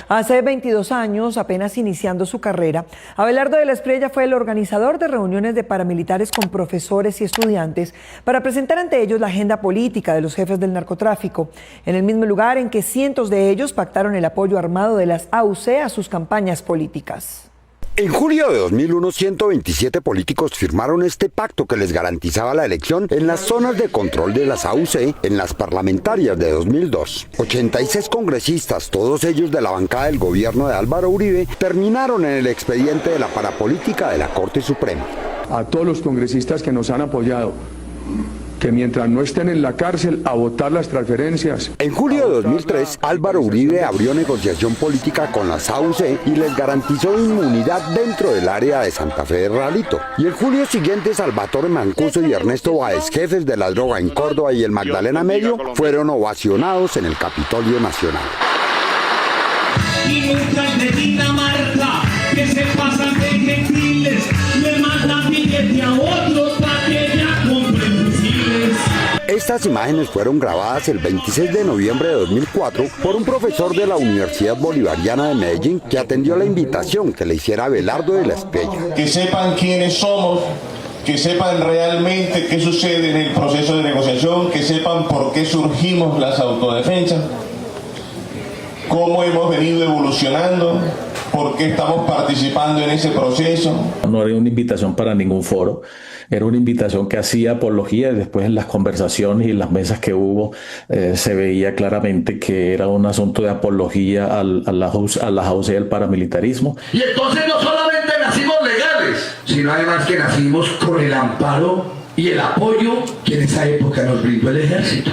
Hace 22 años, apenas iniciando su carrera, Abelardo de la Espriella fue el organizador de reuniones de paramilitares con profesores y estudiantes para presentar ante ellos la agenda política de los jefes del narcotráfico, en el mismo lugar en que cientos de ellos pactaron el apoyo armado de las AUC a sus campañas políticas. En julio de 2001, 127 políticos firmaron este pacto que les garantizaba la elección en las zonas de control de las AUC en las parlamentarias de 2002. 86 congresistas, todos ellos de la bancada del gobierno de Álvaro Uribe, terminaron en el expediente de la parapolítica de la Corte Suprema. A todos los congresistas que nos han apoyado, que mientras no estén en la cárcel, a votar las transferencias. En julio de 2003, Álvaro Uribe abrió negociación política con las AUC y les garantizó inmunidad dentro del área de Santa Fe de Ralito. Y el julio siguiente, Salvatore Mancuso y Ernesto Báez, jefes de la droga en Córdoba y el Magdalena Medio, fueron ovacionados en el Capitolio Nacional. Y muchas de Dinamarca que se pasan de gentiles, le mandan billete a otros para que ya compren fusiles. Estas imágenes fueron grabadas el 26 de noviembre de 2004 por un profesor de la Universidad Bolivariana de Medellín que atendió la invitación que le hiciera Abelardo de la Espriella. Que sepan quiénes somos, que sepan realmente qué sucede en el proceso de negociación, que sepan por qué surgimos las autodefensas, cómo hemos venido evolucionando, por qué estamos participando en ese proceso. No era una invitación para ningún foro, era una invitación que hacía apología y después en las conversaciones y en las mesas que hubo se veía claramente que era un asunto de apología a las AUC del paramilitarismo. Y entonces no solamente nacimos legales, sino además que nacimos con el amparo y el apoyo que en esa época nos brindó el ejército.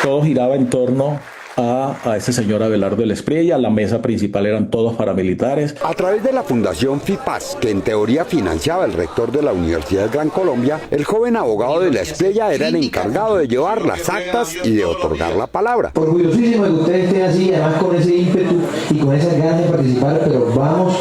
Todo giraba en torno a ese señor Abelardo de la Espriella. La mesa principal eran todos paramilitares. A través de la Fundación FIPAS, que en teoría financiaba el rector de la Universidad de Gran Colombia, el joven abogado de la Espriella era el encargado de llevar las actas y de otorgar la palabra. Orgullosísimo de que ustedes estén así, además con ese ímpetu y con esas ganas de participar, pero vamos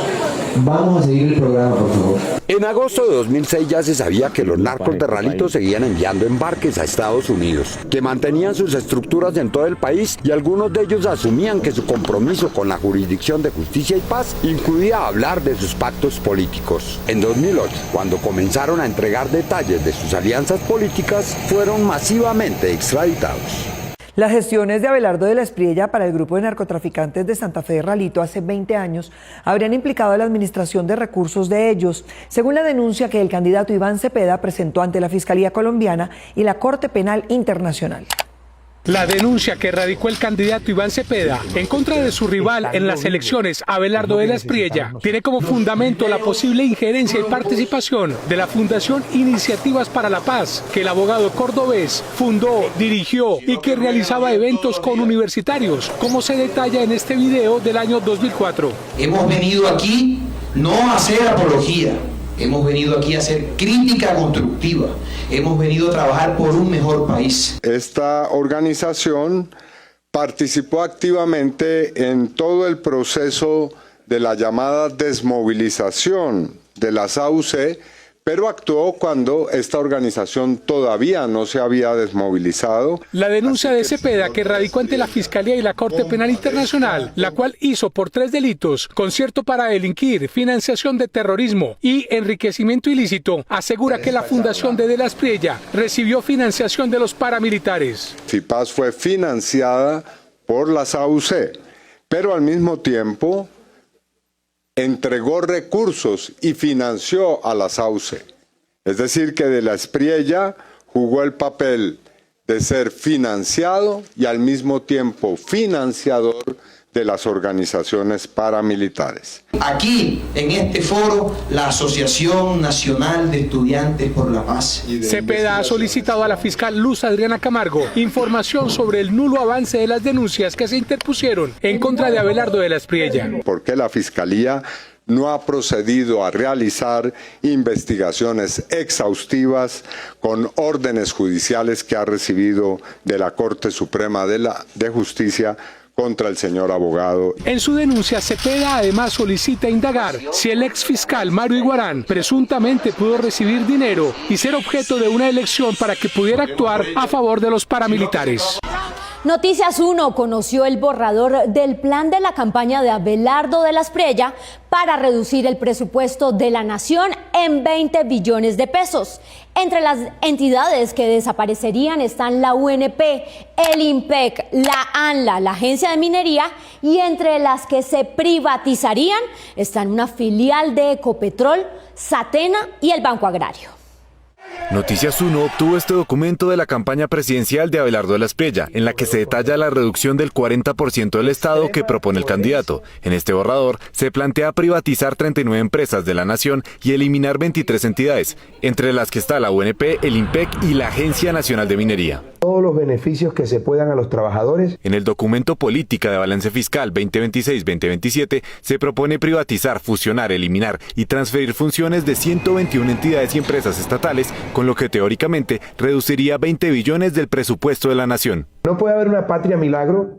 a seguir el programa, por favor. En agosto de 2006 ya se sabía que los narcos de Ralito seguían enviando embarques a Estados Unidos, que mantenían sus estructuras en todo el país y algunos de ellos asumían que su compromiso con la jurisdicción de justicia y paz incluía hablar de sus pactos políticos. En 2008, cuando comenzaron a entregar detalles de sus alianzas políticas, fueron masivamente extraditados. Las gestiones de Abelardo de la Espriella para el grupo de narcotraficantes de Santa Fe de Ralito hace 20 años habrían implicado la administración de recursos de ellos, según la denuncia que el candidato Iván Cepeda presentó ante la Fiscalía colombiana y la Corte Penal Internacional. La denuncia que radicó el candidato Iván Cepeda en contra de su rival en las elecciones, Abelardo de la Espriella, tiene como fundamento la posible injerencia y participación de la Fundación Iniciativas para la Paz, que el abogado cordobés fundó, dirigió y que realizaba eventos con universitarios, como se detalla en este video del año 2004. Hemos venido aquí no a hacer apología, hemos venido aquí a hacer crítica constructiva, hemos venido a trabajar por un mejor país. Esta organización participó activamente en todo el proceso de la llamada desmovilización de las AUC, pero actuó cuando esta organización todavía no se había desmovilizado. La denuncia de Cepeda, que radicó ante la Fiscalía y la Corte Penal Internacional, la cual hizo por 3 delitos: concierto para delinquir, financiación de terrorismo y enriquecimiento ilícito, asegura que la Fundación de la Espriella recibió financiación de los paramilitares. FIPAS fue financiada por las AUC, pero al mismo tiempo entregó recursos y financió a las AUC. Es decir, que de la Espriella jugó el papel de ser financiado y al mismo tiempo financiador de las organizaciones paramilitares. Aquí, en este foro, la Asociación Nacional de Estudiantes por la Paz. Cepeda ha solicitado a la fiscal Luz Adriana Camargo información sobre el nulo avance de las denuncias que se interpusieron en contra de Abelardo de la Espriella. ¿Por qué la Fiscalía no ha procedido a realizar investigaciones exhaustivas con órdenes judiciales que ha recibido de la Corte Suprema de Justicia contra el señor abogado? En su denuncia, Cepeda además solicita indagar si el ex fiscal Mario Iguarán presuntamente pudo recibir dinero y ser objeto de una elección para que pudiera actuar a favor de los paramilitares. Noticias 1 conoció el borrador del plan de la campaña de Abelardo de la Espriella para reducir el presupuesto de la nación en 20 billones de pesos. Entre las entidades que desaparecerían están la UNP, el IMPEC, la ANLA, la Agencia de Minería, y entre las que se privatizarían están una filial de Ecopetrol, Satena y el Banco Agrario. Noticias 1 obtuvo este documento de la campaña presidencial de Abelardo de la Espriella, en la que se detalla la reducción del 40% del Estado que propone el candidato. En este borrador se plantea privatizar 39 empresas de la nación y eliminar 23 entidades, entre las que está la UNP, el IMPEC y la Agencia Nacional de Minería. Todos los beneficios que se puedan a los trabajadores. En el documento Política de Balance Fiscal 2026-2027 se propone privatizar, fusionar, eliminar y transferir funciones de 121 entidades y empresas estatales, con lo que teóricamente reduciría 20 billones del presupuesto de la nación. No puede haber una patria milagro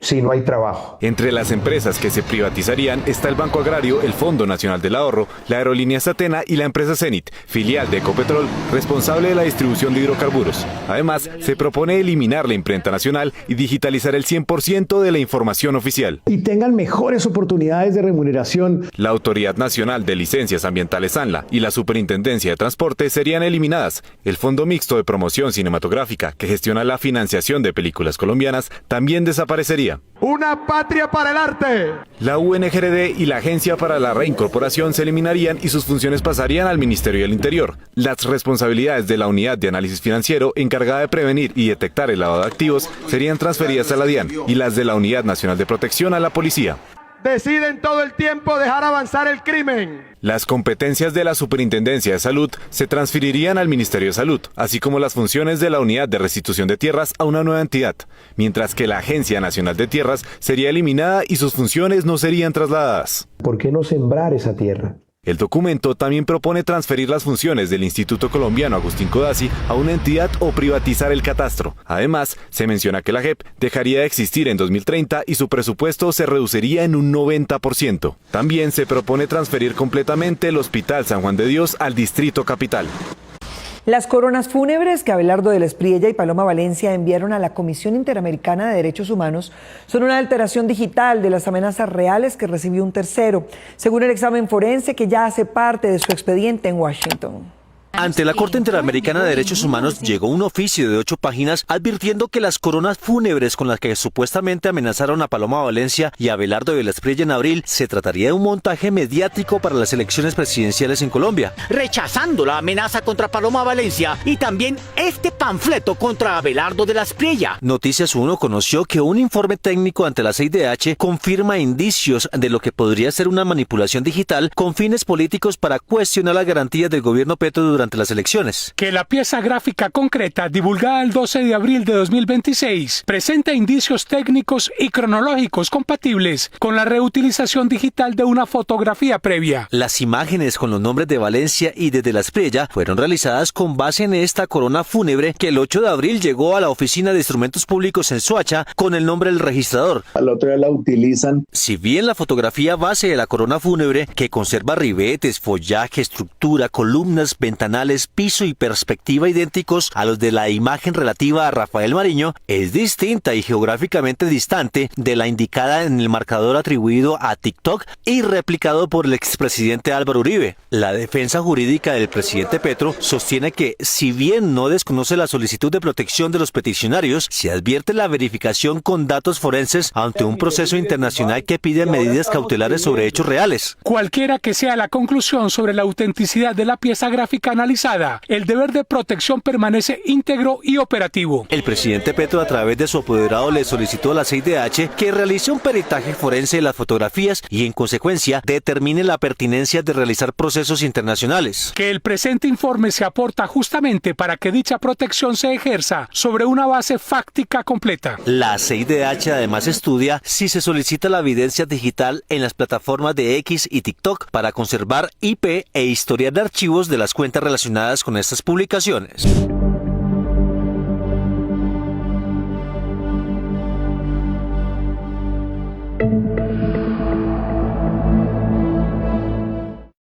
si no hay trabajo. Entre las empresas que se privatizarían está el Banco Agrario, el Fondo Nacional del Ahorro, la aerolínea Satena y la empresa Zenit, filial de Ecopetrol, responsable de la distribución de hidrocarburos. Además, se propone eliminar la imprenta nacional y digitalizar el 100% de la información oficial. Y tengan mejores oportunidades de remuneración. La Autoridad Nacional de Licencias Ambientales ANLA y la Superintendencia de Transporte serían eliminadas. El Fondo Mixto de Promoción Cinematográfica, que gestiona la financiación de películas colombianas, también desaparecería. ¡Una patria para el arte! La UNGRD y la Agencia para la Reincorporación se eliminarían y sus funciones pasarían al Ministerio del Interior. Las responsabilidades de la Unidad de Análisis Financiero, encargada de prevenir y detectar el lavado de activos, serían transferidas a la DIAN y las de la Unidad Nacional de Protección a la Policía. Deciden todo el tiempo dejar avanzar el crimen. Las competencias de la Superintendencia de Salud se transferirían al Ministerio de Salud, así como las funciones de la Unidad de Restitución de Tierras a una nueva entidad, mientras que la Agencia Nacional de Tierras sería eliminada y sus funciones no serían trasladadas. ¿Por qué no sembrar esa tierra? El documento también propone transferir las funciones del Instituto Colombiano Agustín Codazzi a una entidad o privatizar el catastro. Además, se menciona que la JEP dejaría de existir en 2030 y su presupuesto se reduciría en un 90%. También se propone transferir completamente el Hospital San Juan de Dios al Distrito Capital. Las coronas fúnebres que Abelardo de la Espriella y Paloma Valencia enviaron a la Comisión Interamericana de Derechos Humanos son una alteración digital de las amenazas reales que recibió un tercero, según el examen forense que ya hace parte de su expediente en Washington. Ante la Corte Interamericana de Derechos Humanos llegó un oficio de 8 páginas advirtiendo que las coronas fúnebres con las que supuestamente amenazaron a Paloma Valencia y a Abelardo de la Espriella en abril se trataría de un montaje mediático para las elecciones presidenciales en Colombia. Rechazando la amenaza contra Paloma Valencia y también este panfleto contra Abelardo de la Espriella. Noticias 1 conoció que un informe técnico ante la CIDH confirma indicios de lo que podría ser una manipulación digital con fines políticos para cuestionar las garantías del gobierno Petro durante las elecciones. Que la pieza gráfica concreta divulgada el 12 de abril de 2026 presenta indicios técnicos y cronológicos compatibles con la reutilización digital de una fotografía previa. Las imágenes con los nombres de Valencia y de la Espriella fueron realizadas con base en esta corona fúnebre que el 8 de abril llegó a la Oficina de Instrumentos Públicos en Soacha con el nombre del registrador. Al otro día la utilizan. Si bien la fotografía base de la corona fúnebre, que conserva ribetes, follaje, estructura, columnas, ventanales, piso y perspectiva idénticos a los de la imagen relativa a Rafael Mariño, es distinta y geográficamente distante de la indicada en el marcador atribuido a TikTok y replicado por el expresidente Álvaro Uribe. La defensa jurídica del presidente Petro sostiene que, si bien no desconoce la solicitud de protección de los peticionarios, se advierte la verificación con datos forenses ante un proceso internacional que pide medidas cautelares sobre hechos reales. Cualquiera que sea la conclusión sobre la autenticidad de la pieza gráfica analizada, el deber de protección permanece íntegro y operativo. El presidente Petro, a través de su apoderado, le solicitó a la CIDH que realice un peritaje forense de las fotografías y, en consecuencia, determine la pertinencia de realizar procesos internacionales. Que el presente informe se aporta justamente para que dicha protección se ejerza sobre una base fáctica completa. La CIDH además estudia si se solicita la evidencia digital en las plataformas de X y TikTok para conservar IP e historial de archivos de las cuentas relacionadas con estas publicaciones.